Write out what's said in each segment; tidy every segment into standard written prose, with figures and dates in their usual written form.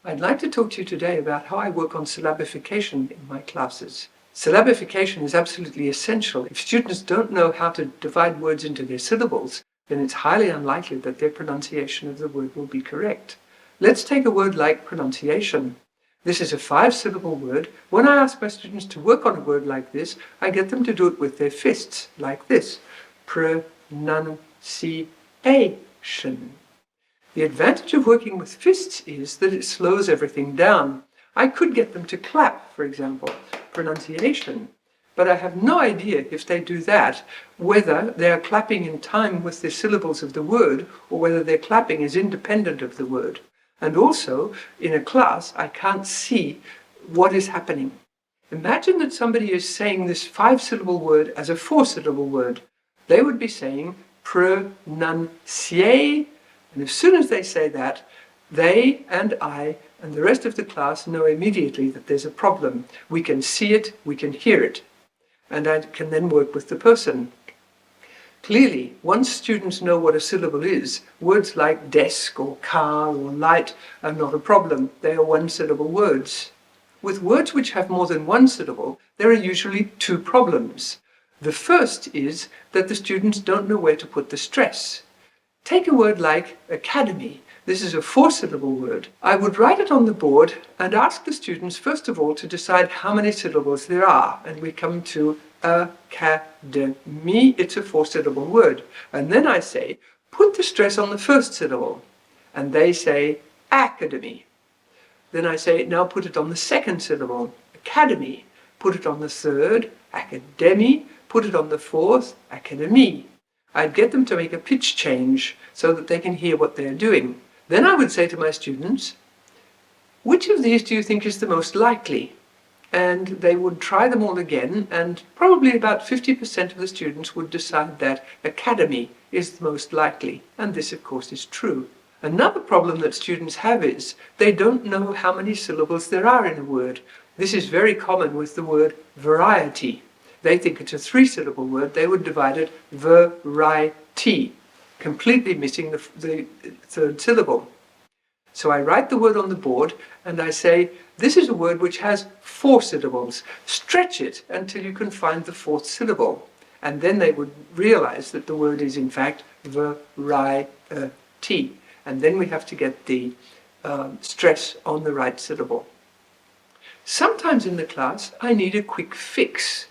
I'd like to talk to you today about how I work on syllabification in my classes. Syllabification is absolutely essential. If students don't know how to divide words into their syllables, then it's highly unlikely that their pronunciation of the word will be correct. Let's take a word like pronunciation. This is a 5-syllable word. When I ask my students to work on a word like this, I get them to do it with their fists, like this. Pronunciation. The advantage of working with fists is that it slows everything down. I could get them to clap, for example, pronunciation, but I have no idea if they do that, whether they are clapping in time with the syllables of the word or whether their clapping is independent of the word. And also, in a class, I can't see what is happening. Imagine that somebody is saying this 5-syllable word as a 4-syllable word. They would be saying pronunciate. And as soon as they say that, they and I and the rest of the class know immediately that there's a problem. We can see it, we can hear it, and I can then work with the person. Clearly, once students know what a syllable is, words like desk or car or light are not a problem. They are 1-syllable words. With words which have more than 1 syllable, there are usually 2 problems. The first is that the students don't know where to put the stress. Take a word like academy. This is a 4-syllable word. I would write it on the board and ask the students first of all to decide how many syllables there are. And we come to academy. It's a 4-syllable word. And then I say, put the stress on the first syllable. And they say academy. Then I say, now put it on the second syllable, academy. Put it on the third, academy. Put it on the fourth, academy. I'd get them to make a pitch change so that they can hear what they're doing. Then I would say to my students, which of these do you think is the most likely? And they would try them all again, and probably about 50% of the students would decide that academy is the most likely. And this, of course, is true. Another problem that students have is they don't know how many syllables there are in a word. This is very common with the word variety. They think it's a 3-syllable word. They would divide it variety, completely missing the 3rd syllable. So I write the word on the board and I say, this is a word which has 4 syllables. Stretch it until you can find the 4th syllable. And then they would realize that the word is in fact variety. And then we have to get the stress on the right syllable. Sometimes in the class, I need a quick fix.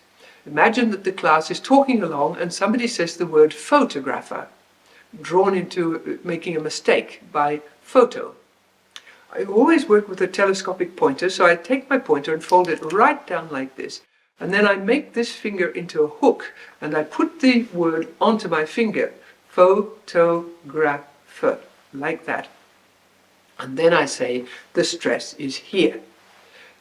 Imagine that the class is talking along and somebody says the word photographer, drawn into making a mistake by photo. I always work with a telescopic pointer, so I take my pointer and fold it right down like this. And then I make this finger into a hook and I put the word onto my finger, photographer, like that. And then I say the stress is here.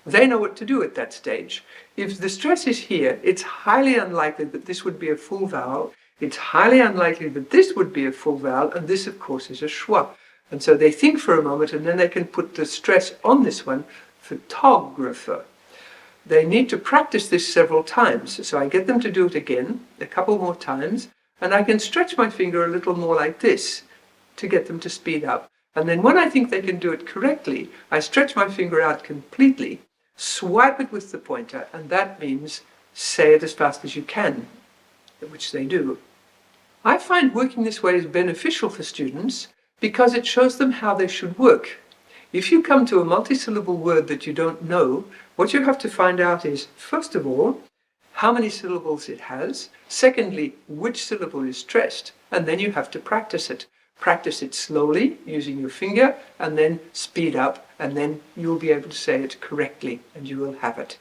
They know what to do at that stage. If the stress is here, it's highly unlikely that this would be a full vowel. It's highly unlikely that this would be a full vowel, and this, of course, is a schwa. And so they think for a moment, and then they can put the stress on this one, photographer. They need to practice this several times. So I get them to do it again, a couple more times, and I can stretch my finger a little more like this to get them to speed up. And then when I think they can do it correctly, I stretch my finger out completely, swipe it with the pointer, and that means say it as fast as you can, which they do. I find working this way is beneficial for students because it shows them how they should work. If you come to a multi-syllable word that you don't know, what you have to find out is, first of all, how many syllables it has, secondly, which syllable is stressed, and then you have to practice it. Practice it slowly, using your finger, and then speed up, and then you'll be able to say it correctly, and you will have it.